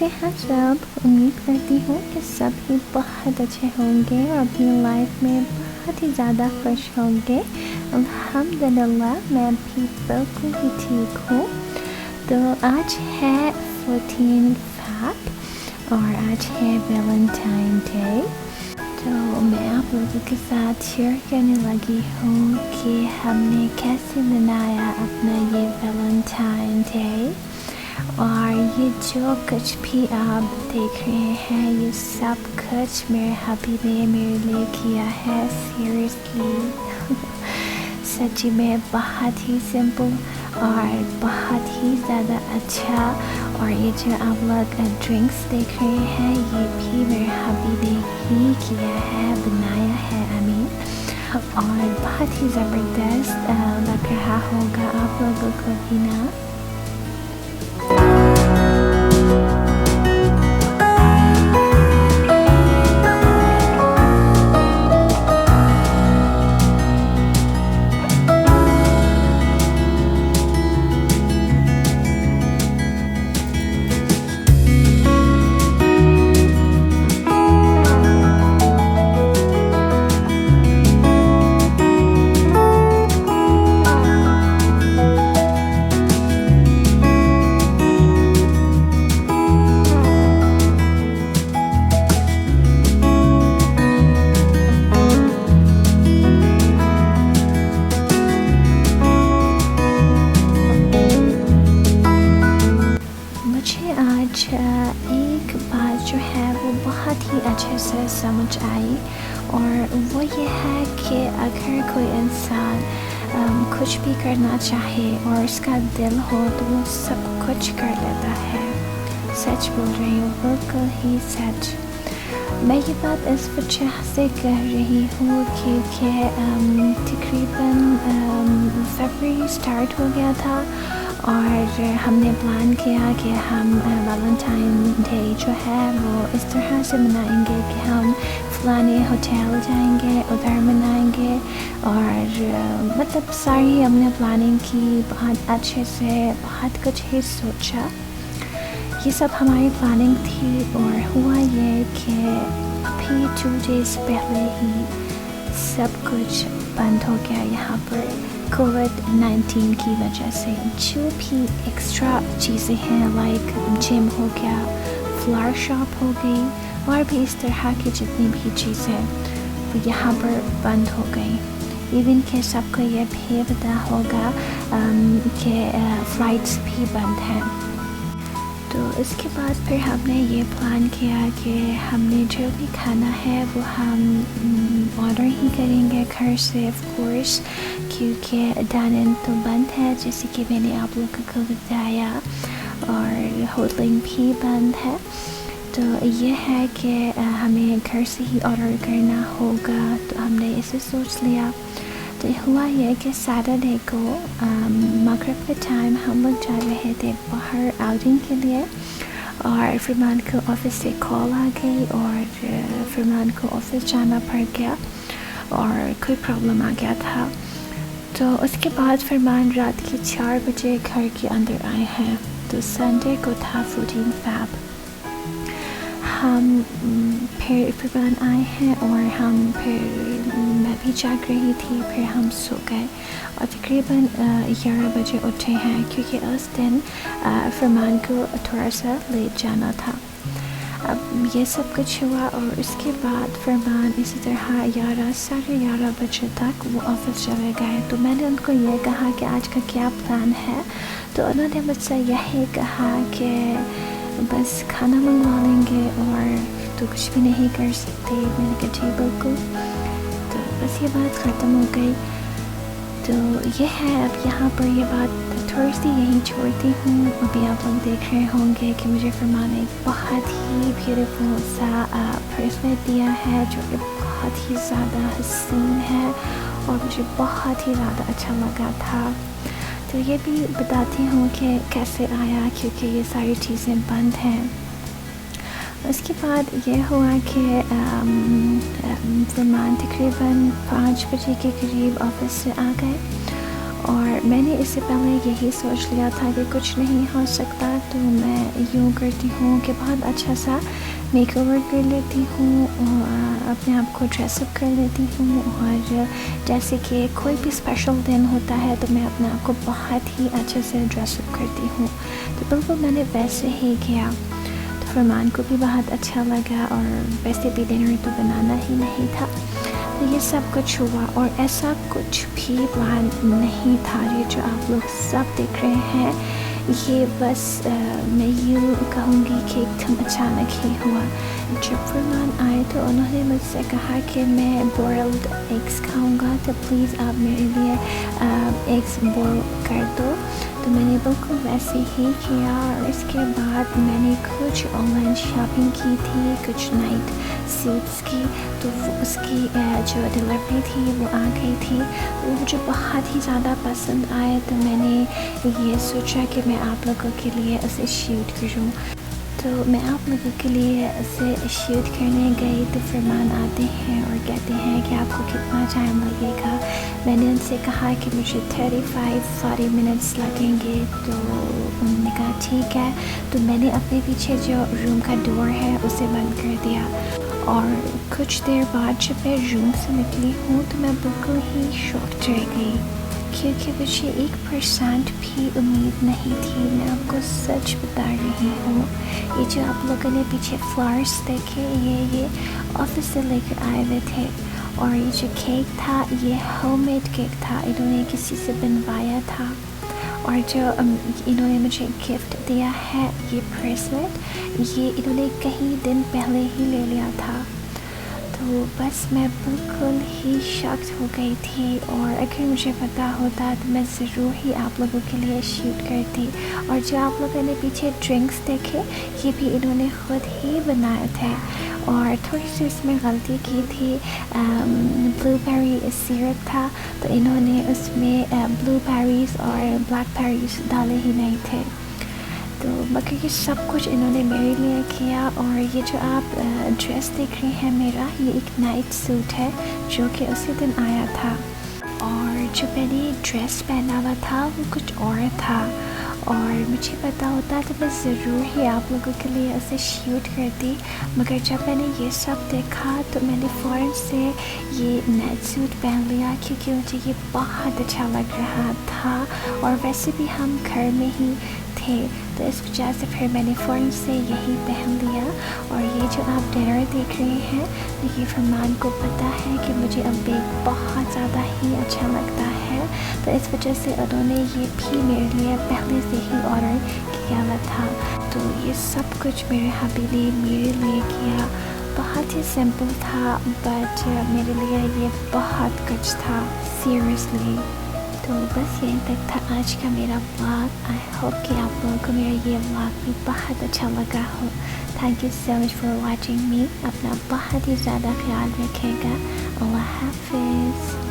کیسے ہیں سب؟ امید کرتی ہوں کہ سب ہی بہت اچھے ہوں گے اور اپنی لائف میں بہت ہی زیادہ خوش ہوں گے۔ الحمدللہ میں بھی بالکل ہی ٹھیک ہوں۔ تو آج ہے 14 فیب اور آج ہے ویلنٹائن ڈے۔ تو میں آپ لوگوں کے ساتھ شیئر کرنے لگی ہوں کہ ہم نے کیسے منایا اپنا یہ ویلنٹائن ڈے، اور یہ جو کچھ بھی آپ دیکھ رہے ہیں یہ سب کچھ میرے حبی نے میرے لیے کیا ہے۔ سیریسلی سچی میں بہت ہی سمپل اور بہت ہی زیادہ اچھا، اور یہ جو آپ لوگ ڈرنکس دیکھ رہے ہیں یہ بھی میرے حبی نے ہی کیا ہے، بنایا ہے اور بہت ہی زبردست لگ رہا ہوگا آپ لوگوں کو بھی نا۔ ایک بات جو ہے وہ بہت ہی اچھے سے سمجھ آئی، اور وہ یہ ہے کہ اگر کوئی انسان کچھ بھی کرنا چاہے اور اس کا دل ہو تو وہ سب کچھ کر لیتا ہے۔ سچ بول رہی ہوں، بالکل ہی سچ۔ میں یہ بات اس وجہ سے کہہ رہی ہوں کیونکہ تقریباً فیبرری اسٹارٹ ہو گیا تھا، اور ہم نے پلان کیا کہ ہم ویلنٹائن ڈے جو ہے وہ اس طرح سے منائیں گے کہ ہم فلانے ہوٹل جائیں گے، ادھر منائیں گے، اور مطلب ساری ہم نے پلاننگ کی بہت اچھے سے، بہت کچھ ہی سوچا۔ یہ سب ہماری پلاننگ تھی، اور ہوا یہ کہ ابھی 2 days پہلے ہی سب کچھ بند ہو گیا یہاں پر کووڈ-19 کی وجہ سے۔ جو بھی ایکسٹرا چیزیں ہیں لائک جم ہو گیا، فلاور شاپ ہو گئی، اور بھی اس طرح کی جتنی بھی چیزیں وہ یہاں پر بند ہو گئی۔ ایون کہ سب کو یہ بھی پتہ ہوگا کہ فلائٹس بھی بند ہیں۔ تو اس کے بعد پھر ہم نے یہ پلان کیا کہ ہم نے جو بھی کھانا ہے وہ ہم آرڈر ہی کریں گے گھر سے، آف کورس، کیونکہ ڈائن تو بند ہے جیسے کہ میں نے آپ لوگوں کو بتایا، اور ہوٹلنگ بھی بند ہے۔ تو یہ ہے کہ ہمیں گھر سے ہی آرڈر کرنا ہوگا، تو ہم نے اسے سوچ لیا۔ تو ہوا یہ کہ سیٹرڈے کو مغرب کے ٹائم ہم لوگ جا رہے تھے باہر آؤٹنگ کے لیے، اور فرمان کو آفس سے کال آ گئی، اور فرمان کو آفس جانا پڑ گیا، اور کوئی پرابلم آ گیا تھا۔ تو اس کے بعد فرمان رات کے 4 بجے گھر کے اندر آئے ہیں۔ تو سنڈے کو تھا 14 فیب۔ ہم پھر فرمان آئے ہیں، اور ہم پھر میں بھی جاگ رہی تھی، پھر ہم سو گئے، اور تقریباً 11 بجے اٹھے ہیں کیونکہ اس دن فرمان کو تھوڑا سا لیٹ جانا تھا۔ اب یہ سب کچھ ہوا، اور اس کے بعد فرمان اسی طرح 11 ساڑھے 11 بجے تک وہ آفس چلے گئے۔ تو میں نے ان کو یہ کہا کہ آج کا کیا پلان ہے، تو انہوں نے مجھ سے یہی کہا کہ بس کھانا منگوا لیں گے اور تو کچھ بھی نہیں کر سکتے۔ میں نے کہا جی بالکل۔ تو بس یہ بات ختم ہو گئی۔ تو یہ ہے، اب یہاں پر یہ بات تھوڑی سی یہیں چھوڑتی ہوں۔ ابھی آپ لوگ دیکھ رہے ہوں گے کہ مجھے فرمان نے ایک بہت ہی بیوٹیفل سا بریسلیٹ دیا ہے جو کہ بہت ہی زیادہ حسین ہے، اور مجھے بہت ہی زیادہ اچھا لگا تھا۔ تو یہ بھی بتاتی ہوں کہ کیسے آیا، کیونکہ یہ ساری چیزیں بند ہیں۔ اس کے بعد یہ ہوا کہ فرمان تقریباً 5 بجے کے قریب آفس سے آ گئے، اور میں نے اس سے پہلے یہی سوچ لیا تھا کہ کچھ نہیں ہو سکتا، تو میں یوں کرتی ہوں کہ بہت اچھا سا میک اوور کر لیتی ہوں، اپنے آپ کو ڈریس اپ کر لیتی ہوں، اور جیسے کہ کوئی بھی اسپیشل دن ہوتا ہے تو میں اپنے آپ کو بہت ہی اچھے سے ڈریس اپ کرتی ہوں، تو بالکل میں نے ویسے ہی کیا۔ تو فرمان کو بھی بہت اچھا لگا، اور ویسے بھی ڈنر تو بنانا ہی نہیں تھا، تو یہ سب کچھ ہوا، اور ایسا کچھ بھی پلان نہیں تھا۔ یہ جو آپ لوگ سب دیکھ رہے ہیں یہ بس میں یوں کہوں گی کہ ایک دم اچانک ہی ہوا۔ جب فرمان آئے تو انہوں نے مجھ سے کہا کہ میں بوائلڈ ایگس کھاؤں گا، تو پلیز آپ میرے لیے ایگس بوائل کر دو، تو میں نے بالکل ویسے ہی کیا۔ اور اس کے بعد میں نے کچھ آن لائن شاپنگ کی تھی، کچھ نائٹ سوٹس کی، تو اس کی جو ڈلیوری تھی وہ آ گئی تھی، وہ مجھے بہت ہی زیادہ پسند آئے، تو میں نے یہ سوچا کہ میں آپ لوگوں کے لیے اسے شوٹ کروں۔ تو میں آپ لوگوں کے لیے اسے شوٹ کرنے گئی، تو فرمان آتے ہیں اور کہتے ہیں کہ آپ کو کتنا ٹائم لگے گا۔ میں نے ان سے کہا کہ مجھے 35-40 منٹس لگیں گے، تو انہوں نے کہا ٹھیک ہے، تو میں نے اپنے پیچھے جو روم کا ڈور ہے اسے بند کر دیا، اور کچھ دیر بعد جب میں روم سے نکلی ہوں تو میں بالکل ہی شاکڈ رہ گئی، کیونکہ مجھے 1% بھی امید نہیں تھی۔ میں آپ کو سچ بتا رہی ہوں، یہ جو آپ لوگوں نے پیچھے فلاورس دیکھے، یہ آفس سے لے کر آئے ہوئے تھے، اور یہ جو کیک تھا یہ ہوم میڈ کیک تھا، انہوں نے کسی سے بنوایا تھا، اور جو انہوں نے مجھے گفٹ دیا ہے یہ بریسلیٹ، یہ انہوں نے کئی دن پہلے ہی لے لیا تھا۔ تو بس میں بالکل ہی شاکڈ ہو گئی تھی، اور اگر مجھے پتہ ہوتا تو میں ضرور ہی آپ لوگوں کے لیے شوٹ کرتی۔ اور جو آپ لوگوں نے پیچھے ڈرنکس دیکھے یہ بھی انہوں نے خود ہی بنائے تھے، اور تھوڑی سی اس میں غلطی کی تھی، بلو بیری سیرپ تھا تو انہوں نے اس میں بلو بیریز اور بلیک بیریز ڈالے ہی نہیں تھے، تو باقی یہ سب کچھ انہوں نے میرے لیے کیا۔ اور یہ جو آپ ڈریس دیکھ رہے ہیں میرا، یہ ایک نائٹ سوٹ ہے جو کہ اسی دن آیا تھا، اور جو میں نے ڈریس پہنا ہوا تھا وہ کچھ اور تھا، اور مجھے پتہ ہوتا تو میں ضرور ہی آپ لوگوں کے لیے اسے شوٹ کرتی، مگر جب میں نے یہ سب دیکھا تو میں نے فوراً سے یہ نائٹ سوٹ پہن لیا، کیونکہ مجھے یہ بہت اچھا لگ رہا تھا، اور ویسے بھی ہم گھر میں ہی تھے، تو اس وجہ سے پھر میں نے فوراً سے یہی پہن لیا۔ اور یہ جو آپ ڈنر دیکھ رہے ہیں تو یہ فرمان کو پتہ ہے کہ مجھے اب بیک بہت زیادہ ہی اچھا لگتا ہے، تو اس وجہ سے انہوں نے یہ بھی میرے لیے پہلے سے ہی آرڈر کیا ہوا تھا، تو یہ سب کچھ میرے ہبی نے میرے لیے کیا۔ بہت ہی سمپل تھا، بٹ میرے لیے یہ بہت کچھ تھا، سیریسلی۔ تو بس یہیں تک تھا آج کا میرا ولاگ۔ آئی ہوپ کہ آپ لوگوں کو میرا یہ ولاگ بھی بہت اچھا لگا ہو۔ Thank you so much for watching me. اپنا بہت ہی زیادہ خیال رکھے گا۔ اللہ حافظ۔